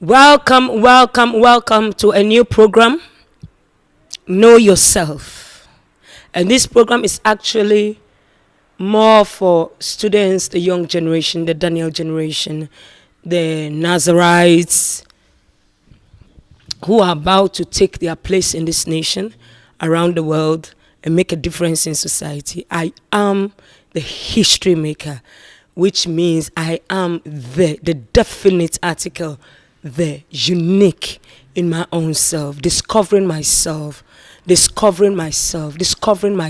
Welcome to a new program, Know Yourself. And this program is actually more for students, the young generation, the Daniel generation, the Nazarites, who are about to take their place in this nation, around the world, and make a difference in society. I am the history maker, which means I am the definite article, the unique in my own self, discovering myself, discovering my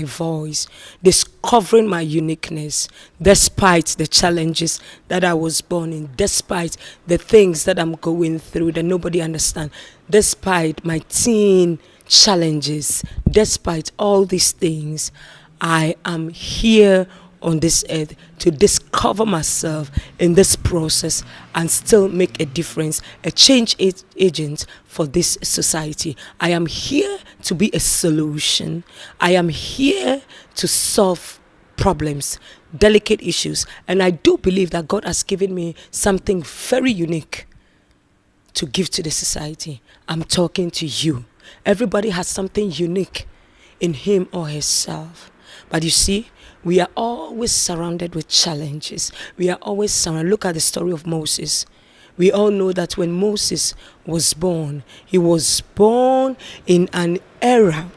voice, discovering my uniqueness, despite the challenges that I was born in, despite the things that I'm going through that nobody understands, despite my teen challenges, despite all these things, I am here on this earth to discover myself in this process and still make a difference, a change agent for this society. I am here to be a solution. I am here to solve problems, delicate issues, and I do believe that God has given me something very unique to give to the society. I'm talking to you. Everybody has something unique in him or herself. But you see, we are always surrounded with challenges. We are always surrounded. Look at the story of Moses. We all know that when Moses was born, he was born in an era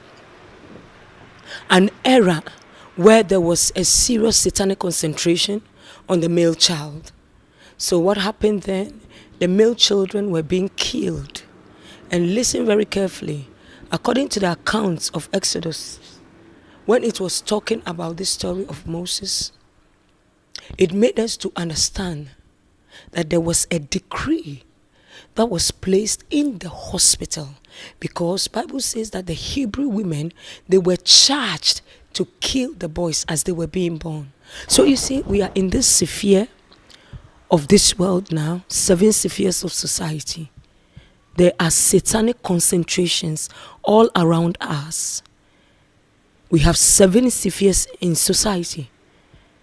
where there was a serious satanic concentration on the male child. So what happened then? The male children were being killed. And listen very carefully. According to the accounts of Exodus, when it was talking about this story of Moses, it made us to understand that there was a decree that was placed in the hospital, because Bible says that the Hebrew women, they were charged to kill the boys as they were being born. So you see, we are in this sphere of this world now, 7 spheres of society. There are satanic concentrations all around us. We have 7 spheres in society,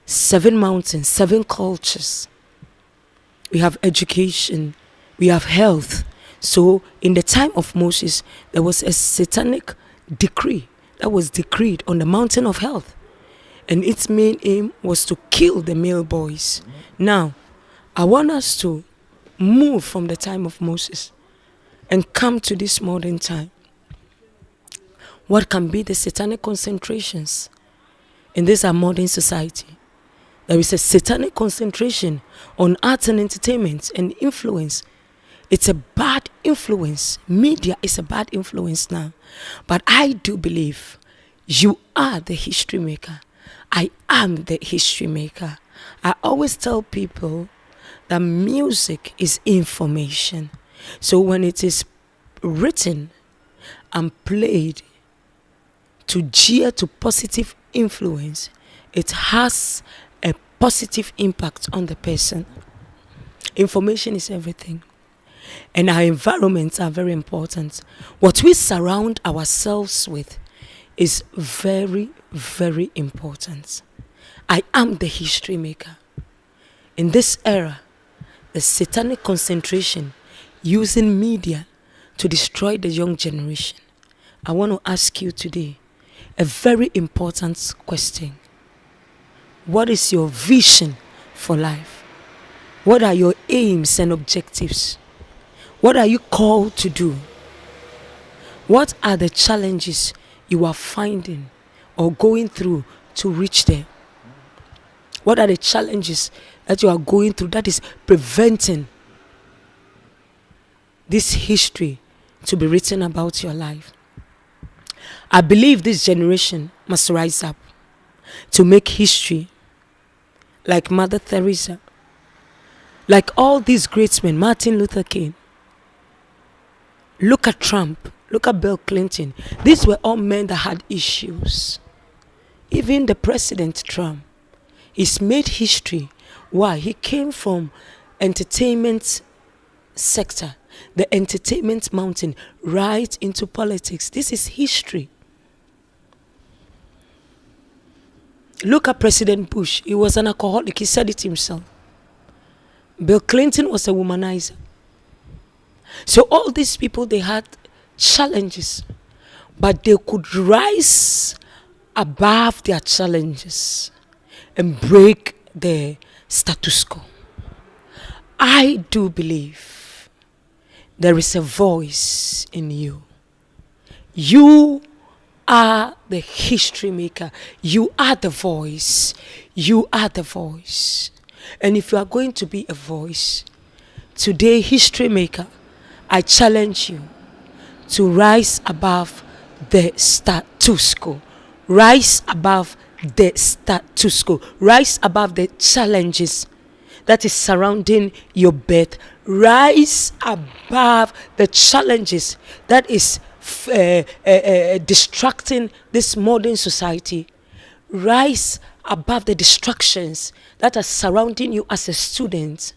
7 mountains, 7 cultures. We have education, we have health. So in the time of Moses, there was a satanic decree that was decreed on the mountain of health. And its main aim was to kill the male boys. Now, I want us to move from the time of Moses and come to this modern time. What can be the satanic concentrations in this our modern society? There is a satanic concentration on arts and entertainment and influence. It's a bad influence. Media is a bad influence now. But I do believe you are the history maker. I am the history maker. I always tell people that music is information. So when it is written and played to gear to positive influence, it has a positive impact on the person. Information is everything. And our environments are very important. What we surround ourselves with is very, very important. I am the history maker. In this era, the satanic concentration using media to destroy the young generation. I want to ask you today a very important question. What is your vision for life? What are your aims and objectives? What are you called to do? What are the challenges you are finding or going through to reach there? What are the challenges that you are going through that is preventing this history to be written about your life? I believe this generation must rise up to make history, like Mother Teresa, like all these great men, Martin Luther King. Look at Trump, look at Bill Clinton. These were all men that had issues. Even the President Trump, he's made history. Why? He came from entertainment sector, the entertainment mountain, right into politics. This is history. Look at President Bush. He was an alcoholic. He said it himself. Bill Clinton was a womanizer. So all these people, they had challenges, but they could rise above their challenges and break the status quo. I do believe there is a voice in you. You are the history maker. You are the voice. You are the voice. And if you are going to be a voice, today, history maker, I challenge you to rise above the status quo. Rise above the status quo. Rise above the challenges that is surrounding your birth. Rise above the challenges that is distracting this modern society. Rise above the distractions that are surrounding you as a student.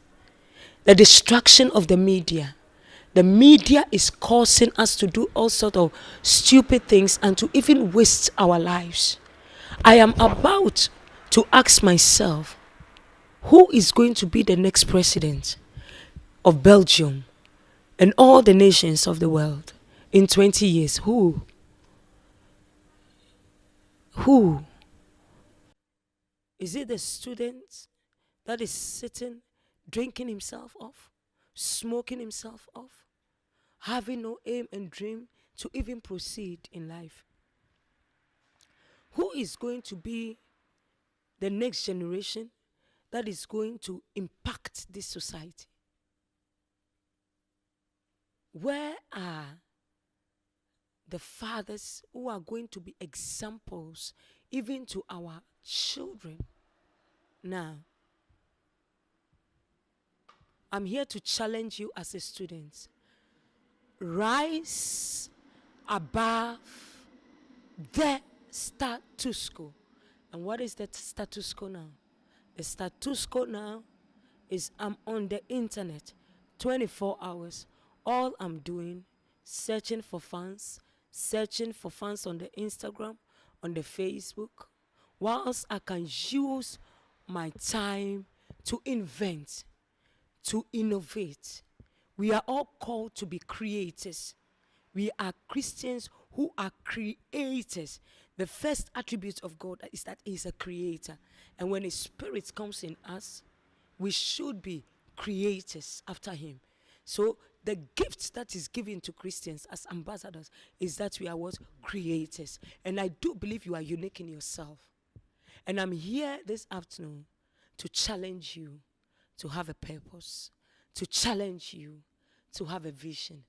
The distraction of the media. The media is causing us to do all sorts of stupid things and to even waste our lives. I am about to ask myself, who is going to be the next president of Belgium and all the nations of the world in 20 years? Who? Who? Is it the student that is sitting, drinking himself off, smoking himself off, having no aim and dream to even proceed in life? Who is going to be the next generation that is going to impact this society? Where are the fathers who are going to be examples even to our children? Now, I'm here to challenge you as a student. Rise above the status quo. And what is the status quo now? The status quo now is I'm on the internet 24 hours. All I'm doing, searching for fans on the Instagram, on the Facebook, whilst I can use my time to invent, to innovate. We are all called to be creators. We are Christians who are creators. The first attribute of God is that He is a creator. And when His Spirit comes in us, we should be creators after Him. So the gift that is given to Christians as ambassadors is that we are what? Creators. And I do believe you are unique in yourself. And I'm here this afternoon to challenge you to have a purpose, to challenge you to have a vision.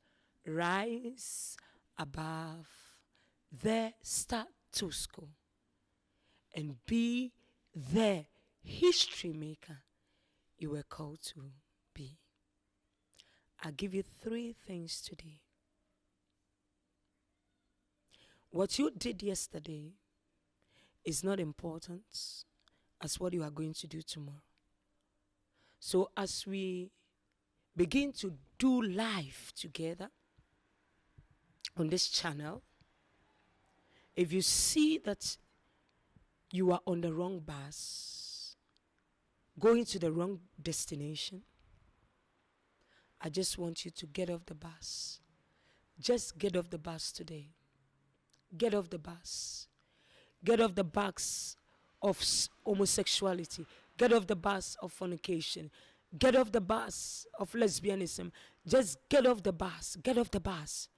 Rise above the status quo and be the history maker you were called to be. I'll give you 3 things today. What you did yesterday is not important as what you are going to do tomorrow. So as we begin to do life together on this channel, if you see that you are on the wrong bus, going to the wrong destination, I just want you to get off the bus. Just get off the bus today. Get off the bus. Get off the bus of homosexuality. Get off the bus of fornication. Get off the bus of lesbianism. Just get off the bus. Get off the bus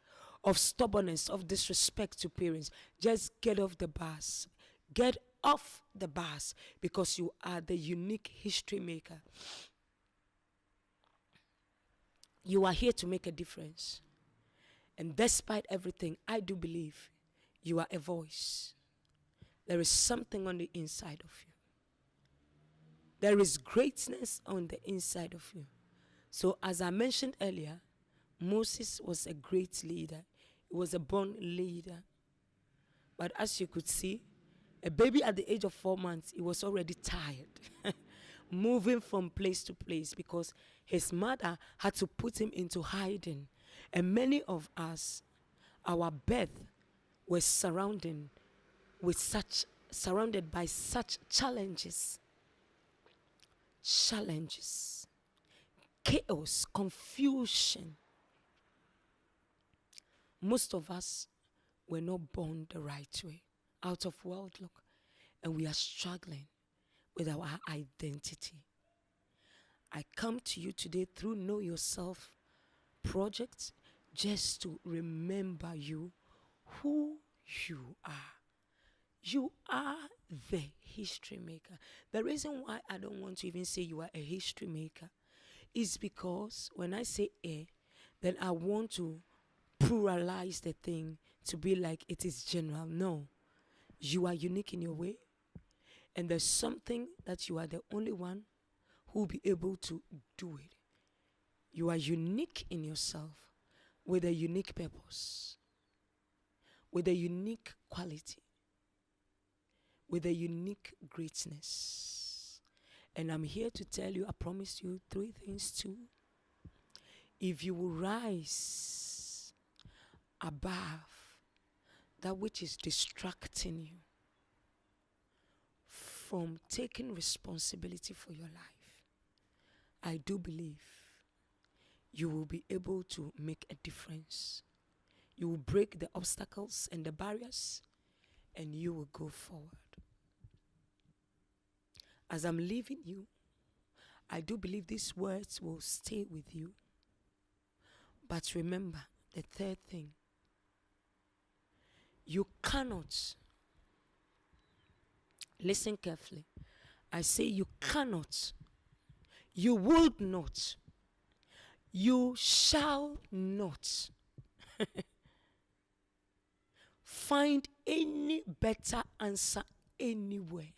of stubbornness, of disrespect to parents. Just get off the bus. Get off the bus because you are the unique history maker. You are here to make a difference. And despite everything, I do believe you are a voice. There is something on the inside of you. There is greatness on the inside of you. So as I mentioned earlier, Moses was a great leader. He was a born leader. But as you could see, a baby at the age of 4 months, he was already tired, moving from place to place because his mother had to put him into hiding. And many of us, our birth was surrounded by such challenges, chaos, confusion. Most of us were not born the right way, out of wedlock, and we are struggling with our identity. I come to you today through Know Yourself project just to remember you who you are. You are the history maker. The reason why I don't want to even say you are a history maker is because when I say a, then I want to pluralize the thing to be like it is general. No, you are unique in your way, and there's something that you are the only one who will be able to do it. You are unique in yourself with a unique purpose, with a unique quality, with a unique greatness. And I'm here to tell you, I promise you 3 things too. If you will rise above that which is distracting you from taking responsibility for your life, I do believe you will be able to make a difference. You will break the obstacles and the barriers, and you will go forward. As I'm leaving you, I do believe these words will stay with you. But remember the third thing. You cannot, listen carefully. I say you cannot, you will not, you shall not find any better answer anywhere.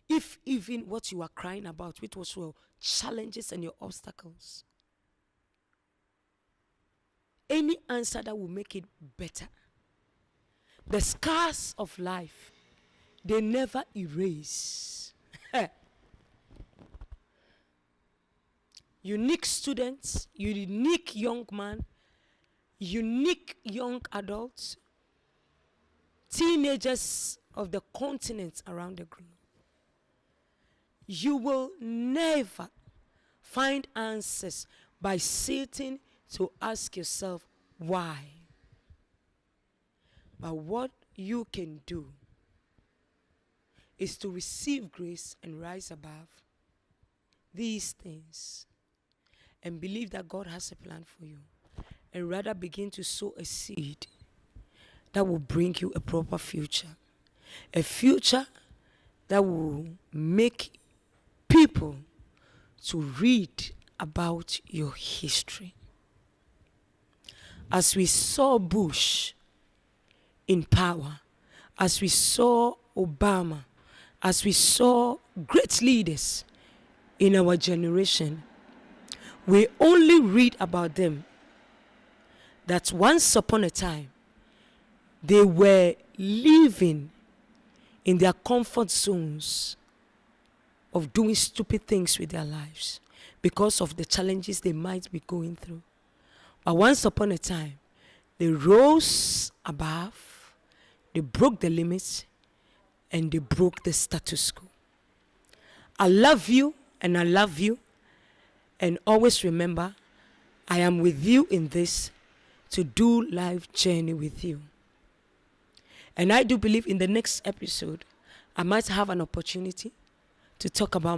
If even what you are crying about, which was your challenges and your obstacles, any answer that will make it better. The scars of life, they never erase. Unique students, unique young man, unique young adults, teenagers of the continents around the globe. You will never find answers by sitting to ask yourself why. But what you can do is to receive grace and rise above these things and believe that God has a plan for you, and rather begin to sow a seed that will bring you a proper future. A future that will make people to read about your history. As we saw Bush in power, as we saw Obama, as we saw great leaders in our generation, we only read about them that once upon a time they were living in their comfort zones of doing stupid things with their lives because of the challenges they might be going through. But once upon a time, they rose above, they broke the limits, and they broke the status quo. I love you, and I love you. And always remember, I am with you in this to do life journey with you. And I do believe in the next episode, I might have an opportunity to talk about